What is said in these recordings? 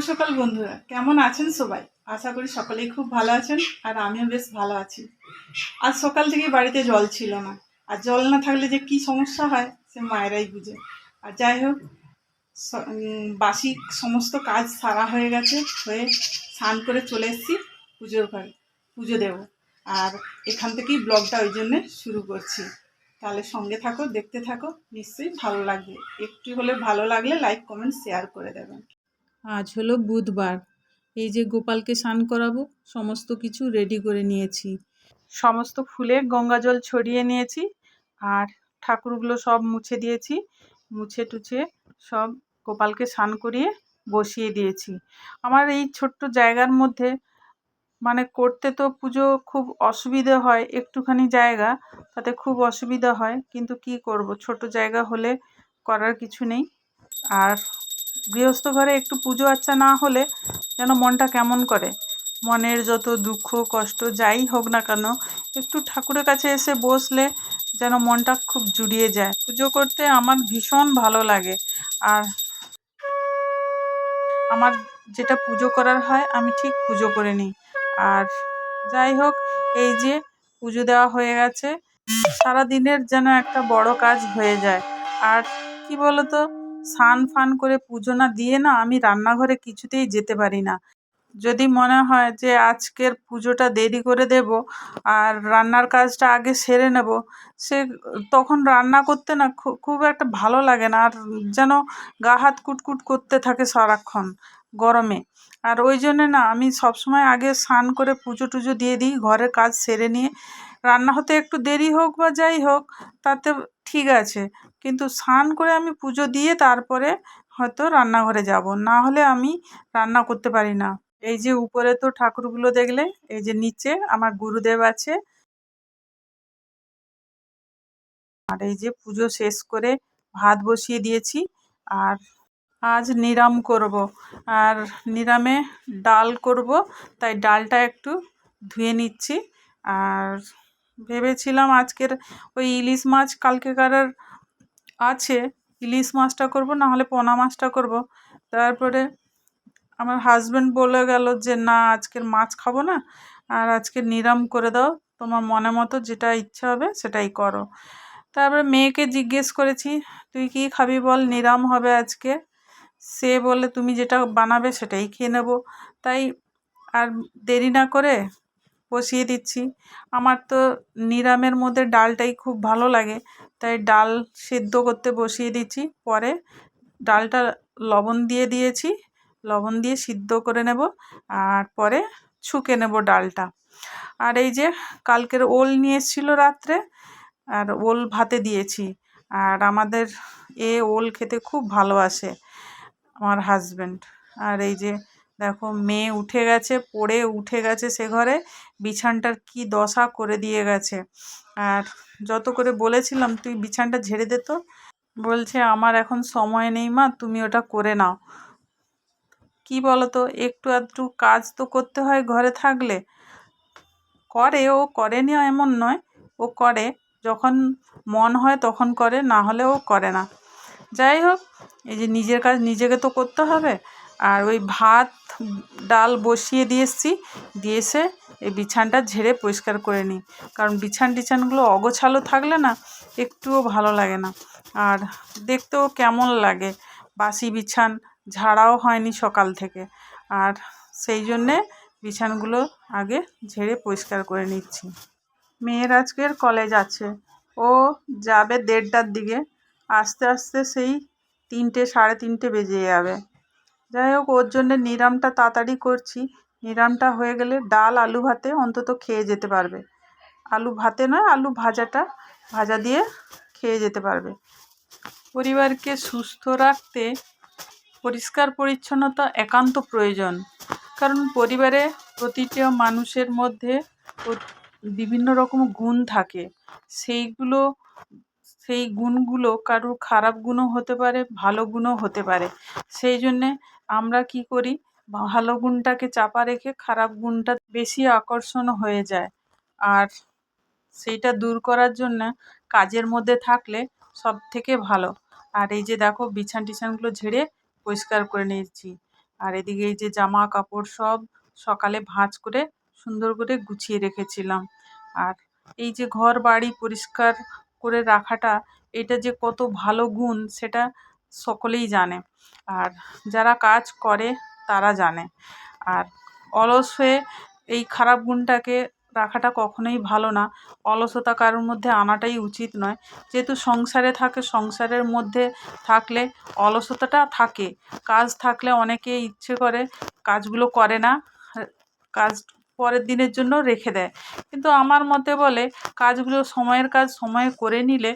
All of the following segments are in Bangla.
সকাল বন্ধুরা, কেমন আছেন সবাই? আশা করি সকলেই খুব ভালো আছেন, আর আমিও বেশ ভালো আছি। আজ সকাল থেকে বাড়িতে জল ছিল না, আর জল না থাকলে যে কি সমস্যা হয় সে মায়েরাই বুঝে। আর যাই হোক, বাসি সমস্ত কাজ সারা হয়ে গেছে, হয়ে স্নান করে চলে এসেছি পুজোর ঘরে, পুজো দেব। আর এখান থেকেই ব্লগটা ওই জন্যে শুরু করছি। তাহলে সঙ্গে থাকো, দেখতে থাকো, নিশ্চয়ই ভালো লাগবে। একটু হলে ভালো লাগলে লাইক কমেন্ট শেয়ার করে দেবেন। আজ হলো বুধবার। এই যে গোপালকে স্নান করাবো, সমস্ত কিছু রেডি করে নিয়েছি। সমস্ত ফুলে গঙ্গা জল ছড়িয়ে নিয়েছি, আর ঠাকুরগুলো সব মুছে দিয়েছি। মুছে টুছে সব গোপালকে স্নান করিয়ে বসিয়ে দিয়েছি। আমার এই ছোট্ট জায়গার মধ্যে করতে তো পুজো খুব অসুবিধে হয়, একটুখানি জায়গা, তাতে খুব অসুবিধা হয়, কিন্তু কি করব, ছোট জায়গা হলে করার কিছু নেই। আর গৃহস্থ ঘরে একটু পুজো আচ্চা না হলে যেন মনটা কেমন করে। মনের যত দুঃখ কষ্ট যাই হোক না কেন, একটু ঠাকুরের কাছে এসে বসলে যেন মনটা খুব জুড়িয়ে যায়। পুজো করতে আমার ভীষণ ভালো লাগে। আর আমার যেটা পুজো করার হয় আমি ঠিক পুজো করে নিই। আর যাই হোক, এই যে পুজো দেওয়া হয়ে গেছে, সারা দিনের যেন একটা বড় কাজ হয়ে যায়। আর কি বলতো, স্নান ফান করে পুজো না দিয়ে না আমি রান্নাঘরে কিছুতেই যেতে পারি না। যদি মনে হয় যে আজকের পুজোটা দেরি করে দেব আর রান্নার কাজটা আগে সেরে নেব, সে তখন রান্না করতে না খুব একটা ভালো লাগে না। আর যেন গা হাত কুটকুট করতে থাকে সারাক্ষণ গরমে। আর ওই জন্যে না আমি সবসময় আগে স্নান করে পুজো টুজো দিয়ে দিই, ঘরের কাজ সেরে নিয়ে। রান্না হতে একটু দেরি হোক বা যাই হোক, তাতে ঠিক আছে, কিন্তু স্নান করে আমি পুজো দিয়ে তারপরে হয়তো রান্নাঘরে যাব, না হলে আমি রান্না করতে পারি না। এই যে উপরে তো ঠাকুরগুলো দেখলে, এই যে নিচে আমার গুরুদেব আছে। আর এই যে পুজো শেষ করে ভাত বসিয়ে দিয়েছি। আর আজ নিরাম করব, আর নিরামে ডাল করব, তাই ডালটা একটু ধুয়ে নিচ্ছি। আর ভেবেছিলাম আজকের ওই ইলিশ মাছ কালকেকারের আছে, ইলিশ মাছটা করব, না হলে পোনা মাছটা করব। তারপরে আমার হাজব্যান্ড বলে গেল যে না, আজকের মাছ খাবো না, আর আজকে নিরাম করে দাও, তোমার মনে মতো যেটা ইচ্ছা হবে সেটাই করো। তারপরে মেয়েকে জিজ্ঞেস করেছি, তুই কি খাবি বল, নিরাম হবে আজকে। সে বলে তুমি যেটা বানাবে সেটাই খেয়ে নেব। তাই আর দেরি না করে বসিয়ে দিচ্ছি। আমার তো নিরামের মধ্যে ডালটাই খুব ভালো লাগে, তাই ডাল সিদ্ধ করতে বসিয়ে দিচ্ছি। পরে ডালটা লবণ দিয়ে দিয়েছি, লবণ দিয়ে সিদ্ধ করে নেব, আর পরে ছুঁকে নেব ডালটা। আর এই যে কালকের ওল নিয়ে এসেছিলো রাত্রে, আর ওল ভাতে দিয়েছি। আর আমাদের ওল খেতে খুব ভালোবাসে আমার হাজব্যান্ড। আর এই যে দেখো, মেয়ে উঠে গেছে, পড়ে উঠে গেছে সে ঘরে, বিছানটার কি দশা করে দিয়ে গেছে। আর যত করে বলেছিলাম তুই বিছানটা ঝেড়ে দে, তো বলছে আমার এখন সময় নেই মা, তুমি ওটা করে নাও। কি বলতো, একটু আধটু কাজ তো করতে হয় ঘরে থাকলে। করে, ও করেনি এমন নয়, ও করে, যখন মন হয় তখন করে, না হলে ও করে না। যাই হোক, এই যে নিজের কাজ নিজেকে তো করতে হবে। আর ওই ভাত ডাল বসিয়ে দিয়ে এসেছি, দিয়ে এসে এই বিছানটা ঝেড়ে পরিষ্কার করে নিই, কারণ টিছানগুলো অগোছালো থাকলে না একটুও ভালো লাগে না, আর দেখতেও কেমন লাগে। বাসি বিছান, ঝাড়াও হয়নি সকাল থেকে, আর সেই জন্যে বিছানগুলো আগে ঝেড়ে পরিষ্কার করে নিচ্ছি। মেয়ের আজকের কলেজ আছে, ও যাবে 1:30টার দিকে, আস্তে আস্তে সেই 3টে 3:30 বেজে যাবে। যাই হোক, ওর জন্য নিরামটা তাড়াতাড়ি করছি। নিরামটা হয়ে গেলে ডাল আলু ভাতে অন্তত খেয়ে যেতে পারবে। আলু ভাতে নয়, আলু ভাজা দিয়ে খেয়ে যেতে পারবে। পরিবারকে সুস্থ রাখতে পরিষ্কার পরিচ্ছন্নতা একান্ত প্রয়োজন, কারণ পরিবারে প্রতিটা মানুষের মধ্যে বিভিন্ন রকম গুণ থাকে। সেই গুণগুলো কারোর খারাপ গুণও হতে পারে, ভালো গুণও হতে পারে। সেই জন্যে আমরা কি করি, ভালো গুণটাকে চাপা রেখে খারাপ গুণটা বেশি আকর্ষণ হয়ে যায়। আর সেইটা দূর করার জন্য কাজের মধ্যে থাকলে সব থেকে ভালো। আর এই যে দেখো, বিছানগুলো ঝেড়ে পরিষ্কার করে নিয়েছি। আর এদিকে এই যে জামা কাপড় সব সকালে ভাঁজ করে সুন্দর করে গুছিয়ে রেখেছিলাম। আর এই যে ঘর বাড়ি পরিষ্কার করে রাখাটা, এটা যে কত ভালো গুণ সেটা সকলেই জানে, আর যারা কাজ করে তারা জানে। আর অলস হয়ে এই খারাপ গুণটাকে রাখাটা কখনোই ভালো না। অলসতা কারোর মধ্যে আনাটাই উচিত নয়। যেহেতু সংসারে থাকে, সংসারের মধ্যে থাকলে অলসতাটা থাকে। কাজ থাকলে অনেকে ইচ্ছে করে কাজগুলো করে না, কাজ পরের দিনের জন্য রেখে দেয়। কিন্তু আমার মতে বলে কাজগুলো সময়ের কাজ সময়ে করে নিলে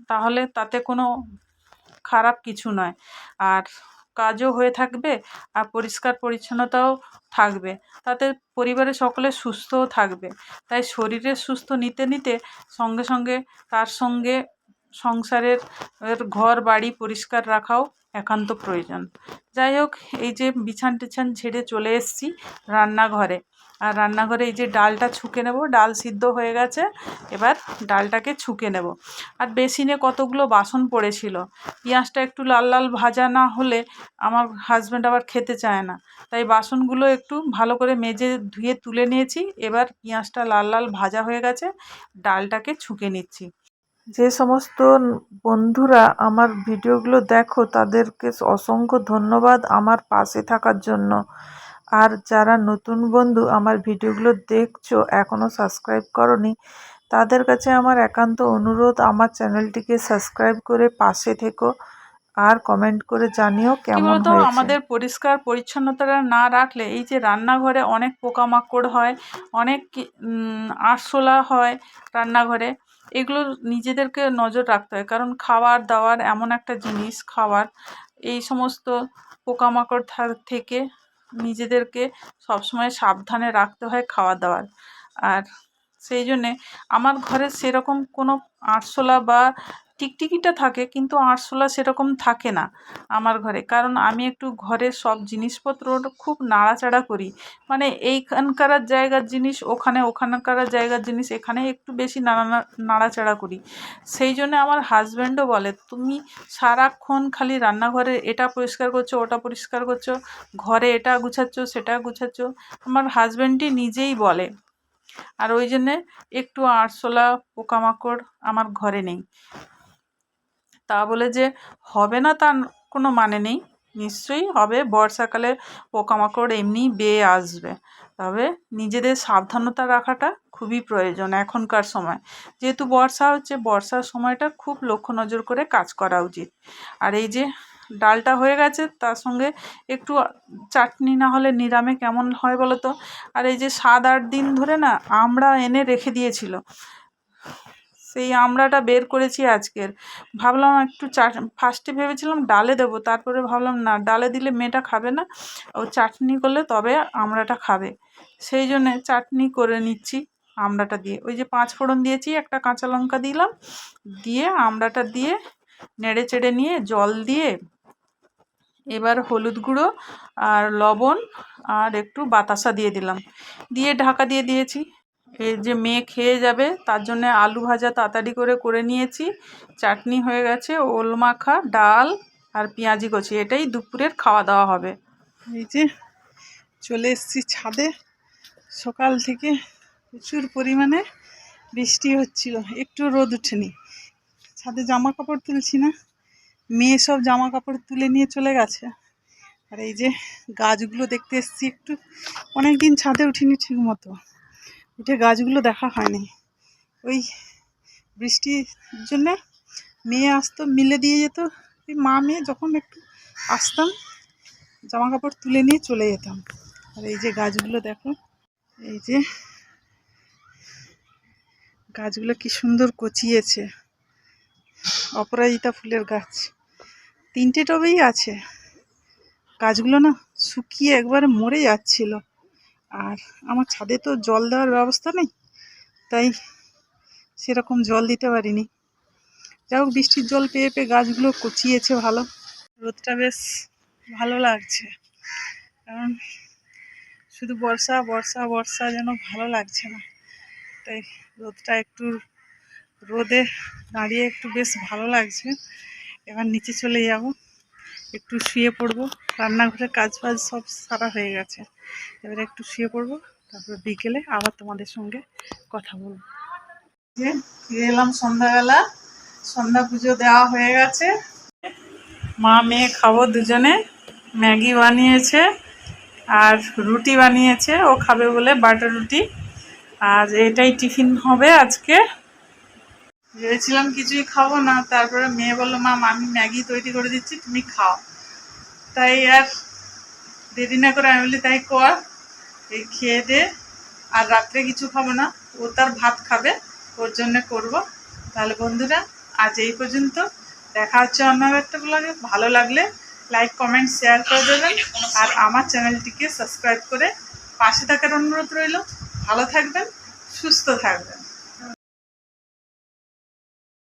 তাহলে তাতে কোনো খারাপ কিছু নয়। আর কাজও হয়ে থাকবে আর পরিষ্কার পরিচ্ছন্নতাও থাকবে, তাতে পরিবারের সকলে সুস্থও থাকবে। তাই শরীরের সুস্থ নিতে নিতে সঙ্গে সঙ্গে তার সঙ্গে সংসারের ঘর বাড়ি পরিষ্কার রাখাও একান্ত প্রয়োজন। যাই হোক, এই যে বিছান টিছান ঝেড়ে চলে এসেছি রান্নাঘরে। আর রান্নাঘরে এই যে ডালটা ছুঁকে নেব, ডাল সিদ্ধ হয়ে গেছে, এবার ডালটাকে ছুঁকে নেব। আর বেসিনে কতগুলো বাসন পড়েছিল, পেঁয়াজটা একটু লাল লাল ভাজা না হলে আমার হাজব্যান্ড আবার খেতে চায় না। তাই বাসনগুলো একটু ভালো করে মেজে ধুয়ে তুলে নিয়েছি। এবার পেঁয়াজটা লাল লাল ভাজা হয়ে গেছে, ডালটাকে ছুঁকে নিচ্ছি। যে সমস্ত বন্ধুরা আমার ভিডিওগুলো দেখো তাদেরকে অসংখ্য ধন্যবাদ আমার পাশে থাকার জন্য। আর যারা নতুন বন্ধু আমার ভিডিওগুলো দেখছো এখনও সাবস্ক্রাইব করনি, তাদের কাছে আমার একান্ত অনুরোধ, আমার চ্যানেলটিকে সাবস্ক্রাইব করে পাশে থেকো আর কমেন্ট করে জানিও কেমন হয়েছে। আমাদের পরিষ্কার পরিচ্ছন্নতা না রাখলে এই যে রান্নাঘরে অনেক পোকামাকড় হয়, অনেক আরশোলা হয় রান্নাঘরে। এগুলো নিজেদেরকে নজর রাখতে হয়, কারণ খাবার দাবার এমন একটা জিনিস, খাবার এই সমস্ত পোকামাকড় থেকে নিজেদেরকে সবসময় সাবধানে রাখতে হয় খাওয়া দাওয়ার। আর সেই জন্যে আমার ঘরে সেরকম কোনো আরশোলা বা টিকটিকিটা থাকে, কিন্তু আরশোলা সেরকম থাকে না আমার ঘরে, কারণ আমি একটু ঘরের সব জিনিসপত্র খুব নাড়াচাড়া করি। মানে এইখানকার জায়গার জিনিস ওখানে, ওখানকার জায়গার জিনিস এখানে একটু বেশি নাড়াচাড়া করি। সেই জন্য আমার হাজব্যান্ডও বলে, তুমি সারাক্ষণ খালি রান্নাঘরে এটা পরিষ্কার করছো, ওটা পরিষ্কার করছো, ঘরে এটা গুছাচ্ছ, সেটা গুছাচ্ছ। আমার হাজব্যান্ডই নিজেই বলে। আর ওই জন্যে একটু আরশোলা পোকামাকড় আমার ঘরে নেই। তা বলে যে হবে না তার কোনো মানে নেই, নিশ্চয়ই হবে। বর্ষাকালে পোকামাকড় এমনিই বেয়ে আসবে, তবে নিজেদের সাবধানতা রাখাটা খুবই প্রয়োজন এখনকার সময়। যেহেতু বর্ষা হচ্ছে, বর্ষার সময়টা খুব লক্ষ্য নজর করে কাজ করা উচিত। আর এই যে ডালটা হয়ে গেছে, তার সঙ্গে একটু চাটনি না হলে নিরামে কেমন হয় বলো তো। আর এই যে 7-8 দিন ধরে না আমড়া এনে রেখে দিয়েছিল, সেই আমড়াটা বের করেছি আজকের। ভাবলাম একটু ফার্স্টে ভেবেছিলাম ডালে দেবো, তারপরে ভাবলাম না, ডালে দিলে মেয়েটা খাবে না, ও চাটনি করলে তবে আমড়াটা খাবে। সেই জন্যে চাটনি করে নিচ্ছি আমড়াটা দিয়ে। ওই যে 5 ফোড়ন দিয়েছি, একটা কাঁচা লঙ্কা দিলাম, দিয়ে আমড়াটা দিয়ে নেড়ে চেড়ে নিয়ে জল দিয়ে এবার হলুদ গুঁড়ো আর লবণ আর একটু বাতাসা দিয়ে দিলাম, দিয়ে ঢাকা দিয়ে দিয়েছি। এই যে মেয়ে খেয়ে যাবে তার জন্য আলু ভাজা তাড়াতাড়ি করে নিয়েছি। চাটনি হয়ে গেছে, ওল মাখা, ডাল আর পেঁয়াজি কচি, এটাই দুপুরের খাওয়া দাওয়া হবে। এই যে চলে এসেছি ছাদে। সকাল থেকে প্রচুর পরিমাণে বৃষ্টি হচ্ছিল, একটু রোদ উঠেনি। ছাদে জামা কাপড় তুলছি না, মেয়ে সব জামা কাপড় তুলে নিয়ে চলে গেছে। আর এই যে গাছগুলো দেখতে এসেছি একটু, অনেক দিন ছাদে উঠিনি ঠিক মতো, উঠে গাছগুলো দেখা হয়নি। ওই বৃষ্টির জন্যে মেয়ে আসতো, মিলে দিয়ে যেত, ওই মা মেয়ে যখন একটু আসতাম জামা কাপড় তুলে নিয়ে চলে যেতাম। আর এই যে গাছগুলো দেখো, এই যে গাছগুলো কি সুন্দর কচিয়েছে, অপরাজিতা ফুলের গাছ 3টে টবেই আছে। গাছগুলো না শুকিয়ে একবারে মরে যাচ্ছিল। আর আমার ছাদে তো জল দেওয়ার ব্যবস্থা নেই, তাই সেরকম জল দিতে পারিনি। যাই হোক, বৃষ্টির জল পেয়ে পেয়ে গাছগুলো কচিয়েছে ভালো। রোদটা বেশ ভালো লাগছে, কারণ শুধু বর্ষা বর্ষা বর্ষা যেন ভালো লাগছে না। তাই রোদটা একটু, রোদে দাঁড়িয়ে একটু বেশ ভালো লাগছে। এবার নিচে চলে যাব, একটু শুয়ে পড়বো। রান্নাঘরের কাজ বাজ সব সারা হয়ে গেছে, এবারে একটু শুয়ে পড়বো, তারপর বিকেলে আবার তোমাদের সঙ্গে কথা বলবো। যে ফিরে এলাম সন্ধ্যাবেলা, সন্ধ্যা পুজো দেওয়া হয়ে গেছে। মা মেয়ে খাবো দুজনে। ম্যাগি বানিয়েছে আর রুটি বানিয়েছে, ও খাবে বলে বাটার রুটি। আর এটাই টিফিন হবে আজকে। ভেবেছিলাম কিছুই খাবো না, তারপরে মেয়ে বললো মা আমি ম্যাগি তৈরি করে দিচ্ছি তুমি খাও। তাই আর দেরি না করে আমি বলি তাই কর, এই খেয়ে দে। আর রাত্রে কিছু খাবো না, ও তার ভাত খাবে, ওর জন্য করব। তাহলে বন্ধুরা আজ এই পর্যন্ত, দেখা হচ্ছে অন্য একটা ব্লগে। ভালো লাগলে লাইক কমেন্ট শেয়ার করে দেবেন, আর আমার চ্যানেলটিকে সাবস্ক্রাইব করে পাশে থাকার অনুরোধ রইল। ভালো থাকবেন, সুস্থ থাকবেন।